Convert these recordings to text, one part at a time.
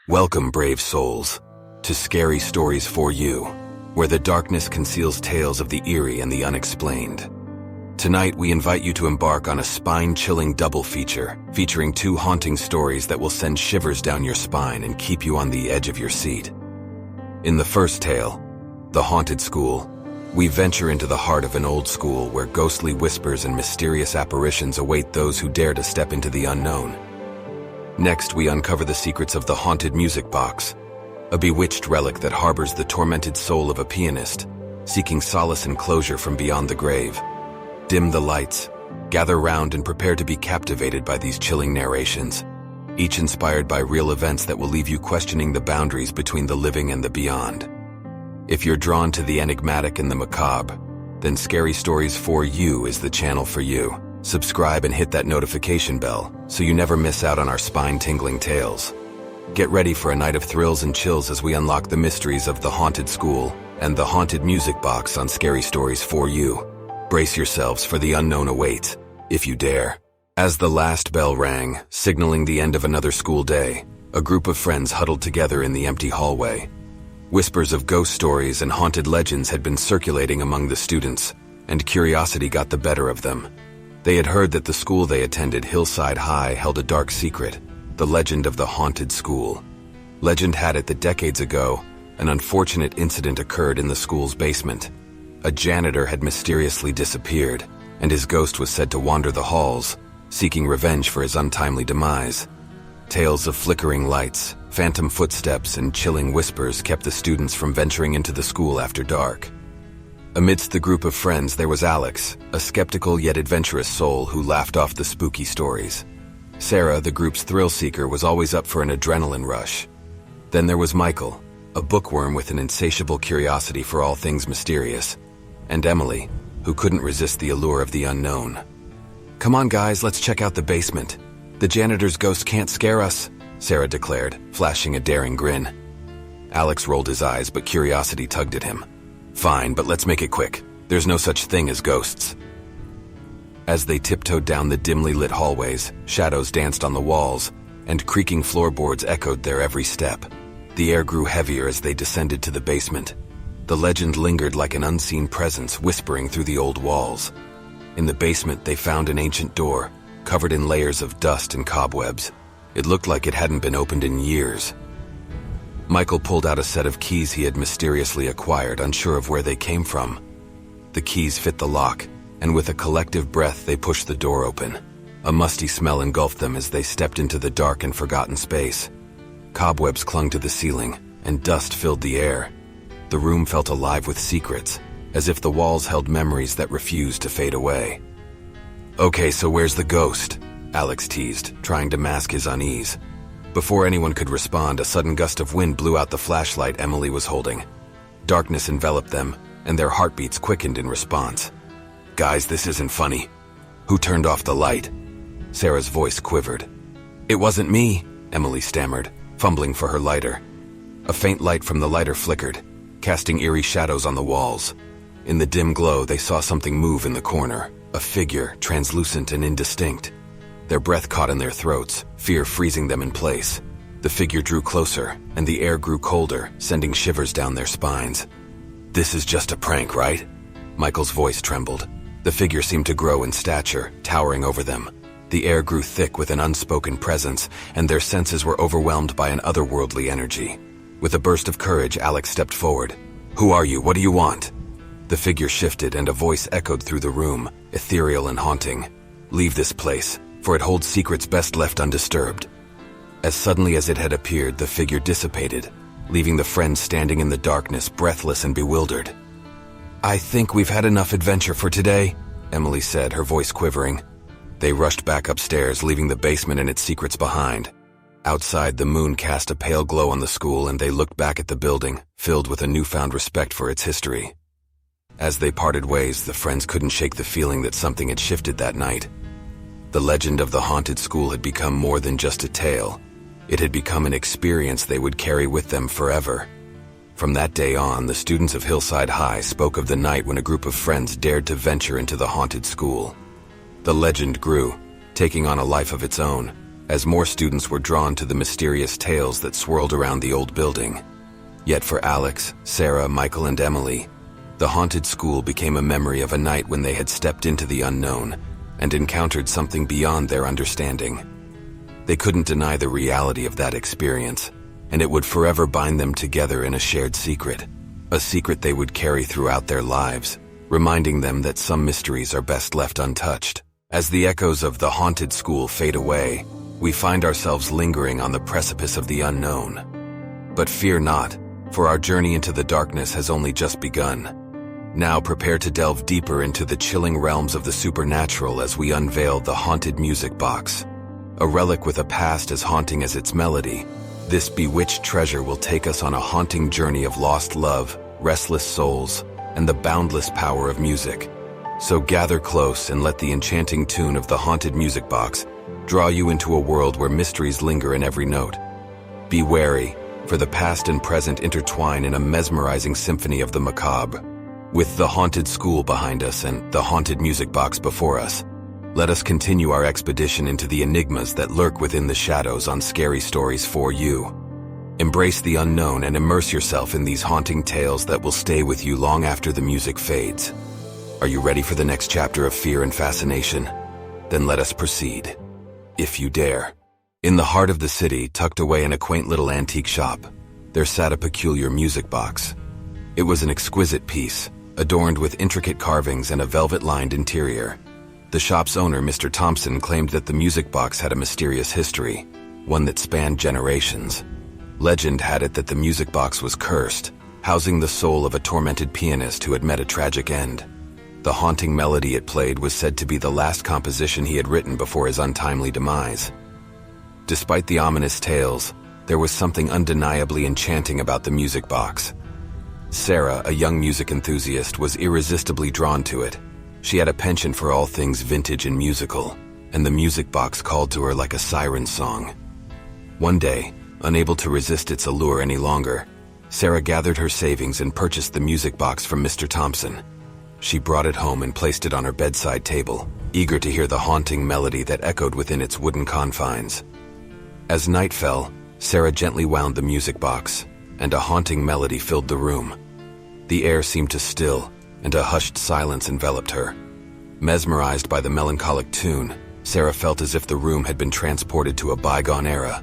Welcome, brave souls, to Scary Stories for You, where the darkness conceals tales of the eerie and the unexplained. Tonight, we invite you to embark on a spine-chilling double feature, featuring two haunting stories that will send shivers down your spine and keep you on the edge of your seat. In the first tale, The Haunted School, we venture into the heart of an old school where ghostly whispers and mysterious apparitions await those who dare to step into the unknown. Next, we uncover the secrets of the haunted music box, a bewitched relic that harbors the tormented soul of a pianist, seeking solace and closure from beyond the grave. Dim the lights, gather round and prepare to be captivated by these chilling narrations, each inspired by real events that will leave you questioning the boundaries between the living and the beyond. If you're drawn to the enigmatic and the macabre, then Scary Stories for You is the channel for you. Subscribe and hit that notification bell so you never miss out on our spine-tingling tales. Get ready for a night of thrills and chills as we unlock the mysteries of the haunted school and the haunted music box on Scary Stories for You. Brace yourselves, for the unknown awaits, if you dare. As the last bell rang, signaling the end of another school day, a group of friends huddled together in the empty hallway. Whispers of ghost stories and haunted legends had been circulating among the students, and curiosity got the better of them. They had heard that the school they attended, Hillside High, held a dark secret, the legend of the haunted school. Legend had it that decades ago, an unfortunate incident occurred in the school's basement. A janitor had mysteriously disappeared, and his ghost was said to wander the halls, seeking revenge for his untimely demise. Tales of flickering lights, phantom footsteps, and chilling whispers kept the students from venturing into the school after dark. Amidst the group of friends there was Alex, a skeptical yet adventurous soul who laughed off the spooky stories. Sarah, the group's thrill-seeker, was always up for an adrenaline rush. Then there was Michael, a bookworm with an insatiable curiosity for all things mysterious. And Emily, who couldn't resist the allure of the unknown. "Come on, guys, let's check out the basement. The janitor's ghost can't scare us," Sarah declared, flashing a daring grin. Alex rolled his eyes, but curiosity tugged at him. "Fine, but let's make it quick. There's no such thing as ghosts." As they tiptoed down the dimly lit hallways, shadows danced on the walls, and creaking floorboards echoed their every step. The air grew heavier as they descended to the basement. The legend lingered like an unseen presence whispering through the old walls. In the basement, they found an ancient door, covered in layers of dust and cobwebs. It looked like it hadn't been opened in years. Michael pulled out a set of keys he had mysteriously acquired, unsure of where they came from. The keys fit the lock, and with a collective breath they pushed the door open. A musty smell engulfed them as they stepped into the dark and forgotten space. Cobwebs clung to the ceiling, and dust filled the air. The room felt alive with secrets, as if the walls held memories that refused to fade away. "Okay, so where's the ghost?" Alex teased, trying to mask his unease. Before anyone could respond, a sudden gust of wind blew out the flashlight Emily was holding. Darkness enveloped them, and their heartbeats quickened in response. "Guys, this isn't funny. Who turned off the light?" Sarah's voice quivered. "It wasn't me," Emily stammered, fumbling for her lighter. A faint light from the lighter flickered, casting eerie shadows on the walls. In the dim glow, they saw something move in the corner, a figure, translucent and indistinct. Their breath caught in their throats, fear freezing them in place. The figure drew closer, and the air grew colder, sending shivers down their spines. "This is just a prank, right?" Michael's voice trembled. The figure seemed to grow in stature, towering over them. The air grew thick with an unspoken presence, and their senses were overwhelmed by an otherworldly energy. With a burst of courage, Alex stepped forward. "Who are you? What do you want?" The figure shifted, and a voice echoed through the room, ethereal and haunting. "Leave this place, for it holds secrets best left undisturbed." As suddenly as it had appeared, the figure dissipated, leaving the friends standing in the darkness, breathless and bewildered. "I think we've had enough adventure for today," Emily said, her voice quivering. They rushed back upstairs, leaving the basement and its secrets behind. Outside, the moon cast a pale glow on the school, and they looked back at the building, filled with a newfound respect for its history. As they parted ways, the friends couldn't shake the feeling that something had shifted that night. The legend of the haunted school had become more than just a tale. It had become an experience they would carry with them forever. From that day on, the students of Hillside High spoke of the night when a group of friends dared to venture into the haunted school. The legend grew, taking on a life of its own, as more students were drawn to the mysterious tales that swirled around the old building. Yet for Alex, Sarah, Michael, and Emily, the haunted school became a memory of a night when they had stepped into the unknown and encountered something beyond their understanding. They couldn't deny the reality of that experience, and it would forever bind them together in a shared secret, a secret they would carry throughout their lives, reminding them that some mysteries are best left untouched. As the echoes of the haunted school fade away, we find ourselves lingering on the precipice of the unknown. But fear not, for our journey into the darkness has only just begun. Now prepare to delve deeper into the chilling realms of the supernatural as we unveil the haunted music box. A relic with a past as haunting as its melody, this bewitched treasure will take us on a haunting journey of lost love, restless souls, and the boundless power of music. So gather close and let the enchanting tune of the haunted music box draw you into a world where mysteries linger in every note. Be wary, for the past and present intertwine in a mesmerizing symphony of the macabre. With the haunted school behind us and the haunted music box before us, let us continue our expedition into the enigmas that lurk within the shadows on Scary Stories for You. Embrace the unknown and immerse yourself in these haunting tales that will stay with you long after the music fades. Are you ready for the next chapter of fear and fascination? Then let us proceed. If you dare. In the heart of the city, tucked away in a quaint little antique shop, there sat a peculiar music box. It was an exquisite piece, adorned with intricate carvings and a velvet-lined interior. The shop's owner, Mr. Thompson, claimed that the music box had a mysterious history, one that spanned generations. Legend had it that the music box was cursed, housing the soul of a tormented pianist who had met a tragic end. The haunting melody it played was said to be the last composition he had written before his untimely demise. Despite the ominous tales, there was something undeniably enchanting about the music box. Sarah, a young music enthusiast, was irresistibly drawn to it. She had a penchant for all things vintage and musical, and the music box called to her like a siren song. One day, unable to resist its allure any longer, Sarah gathered her savings and purchased the music box from Mr. Thompson. She brought it home and placed it on her bedside table, eager to hear the haunting melody that echoed within its wooden confines. As night fell, Sarah gently wound the music box, and a haunting melody filled the room. The air seemed to still, and a hushed silence enveloped her. Mesmerized by the melancholic tune, Sarah felt as if the room had been transported to a bygone era.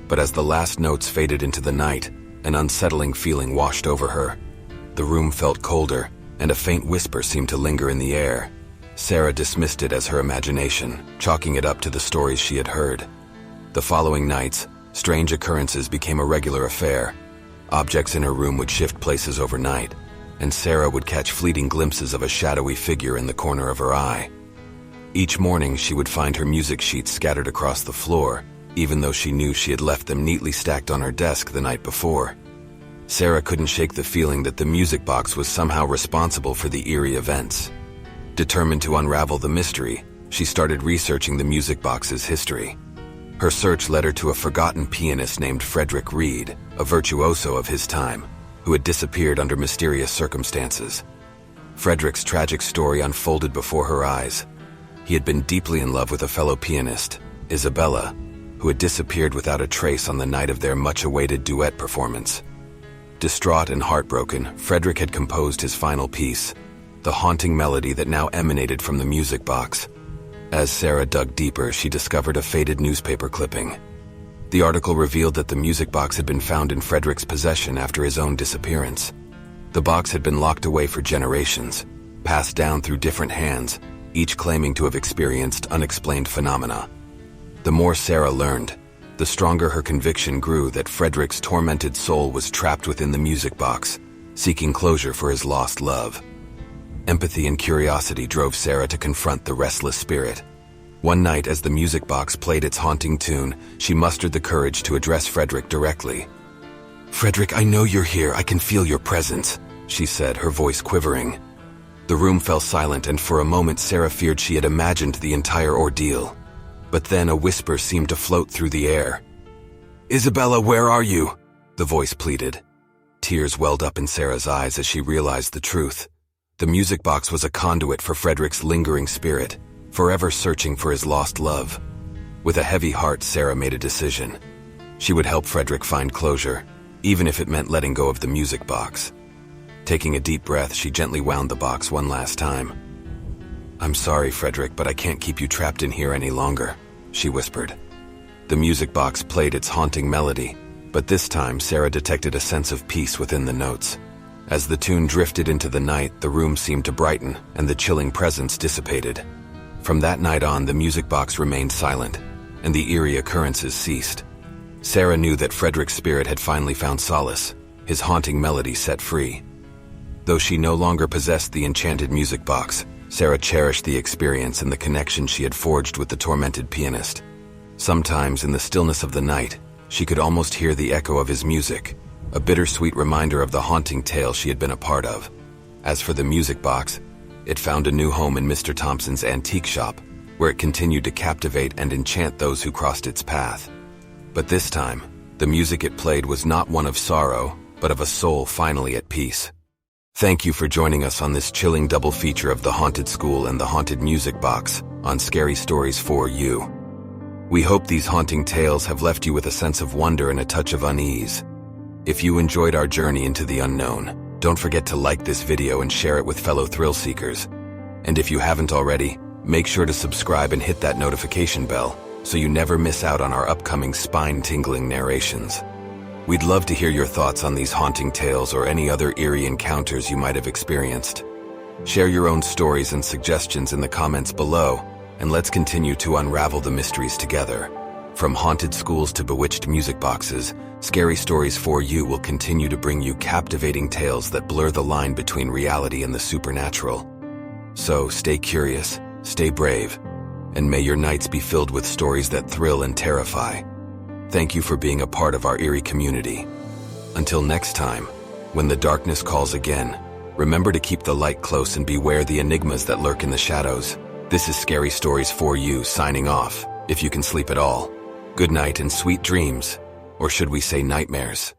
But as the last notes faded into the night, an unsettling feeling washed over her. The room felt colder, and a faint whisper seemed to linger in the air. Sarah dismissed it as her imagination, chalking it up to the stories she had heard. The following nights, strange occurrences became a regular affair. Objects in her room would shift places overnight, and Sarah would catch fleeting glimpses of a shadowy figure in the corner of her eye. Each morning, she would find her music sheets scattered across the floor, even though she knew she had left them neatly stacked on her desk the night before. Sarah couldn't shake the feeling that the music box was somehow responsible for the eerie events. Determined to unravel the mystery, she started researching the music box's history. Her search led her to a forgotten pianist named Frederick Reed, a virtuoso of his time, who had disappeared under mysterious circumstances. Frederick's tragic story unfolded before her eyes. He had been deeply in love with a fellow pianist, Isabella, who had disappeared without a trace on the night of their much-awaited duet performance. Distraught and heartbroken, Frederick had composed his final piece, the haunting melody that now emanated from the music box. As Sarah dug deeper, she discovered a faded newspaper clipping. The article revealed that the music box had been found in Frederick's possession after his own disappearance. The box had been locked away for generations, passed down through different hands, each claiming to have experienced unexplained phenomena. The more Sarah learned, the stronger her conviction grew that Frederick's tormented soul was trapped within the music box, seeking closure for his lost love. Empathy and curiosity drove Sarah to confront the restless spirit. One night, as the music box played its haunting tune, she mustered the courage to address Frederick directly. "Frederick, I know you're here. I can feel your presence," she said, her voice quivering. The room fell silent, and for a moment Sarah feared she had imagined the entire ordeal. But then a whisper seemed to float through the air. "Isabella, where are you?" the voice pleaded. Tears welled up in Sarah's eyes as she realized the truth. The music box was a conduit for Frederick's lingering spirit, forever searching for his lost love. With a heavy heart, Sarah made a decision. She would help Frederick find closure, even if it meant letting go of the music box. Taking a deep breath, she gently wound the box one last time. "I'm sorry, Frederick, but I can't keep you trapped in here any longer," she whispered. The music box played its haunting melody, but this time Sarah detected a sense of peace within the notes. As the tune drifted into the night, the room seemed to brighten and the chilling presence dissipated. From that night on, the music box remained silent, and the eerie occurrences ceased. Sarah knew that Frederick's spirit had finally found solace, his haunting melody set free. Though she no longer possessed the enchanted music box, Sarah cherished the experience and the connection she had forged with the tormented pianist. Sometimes, in the stillness of the night, she could almost hear the echo of his music, a bittersweet reminder of the haunting tale she had been a part of. As for the music box, it found a new home in Mr. Thompson's antique shop, where it continued to captivate and enchant those who crossed its path. But this time, the music it played was not one of sorrow, but of a soul finally at peace. Thank you for joining us on this chilling double feature of the Haunted School and the Haunted Music Box on Scary Stories for You. We hope these haunting tales have left you with a sense of wonder and a touch of unease. If you enjoyed our journey into the unknown, don't forget to like this video and share it with fellow thrill seekers. And if you haven't already, make sure to subscribe and hit that notification bell so you never miss out on our upcoming spine-tingling narrations. We'd love to hear your thoughts on these haunting tales or any other eerie encounters you might have experienced. Share your own stories and suggestions in the comments below, and let's continue to unravel the mysteries together. From haunted schools to bewitched music boxes, Scary Stories for You will continue to bring you captivating tales that blur the line between reality and the supernatural. So stay curious, stay brave, and may your nights be filled with stories that thrill and terrify. Thank you for being a part of our eerie community. Until next time, when the darkness calls again, remember to keep the light close and beware the enigmas that lurk in the shadows. This is Scary Stories for You signing off, if you can sleep at all. Good night and sweet dreams, or should we say nightmares?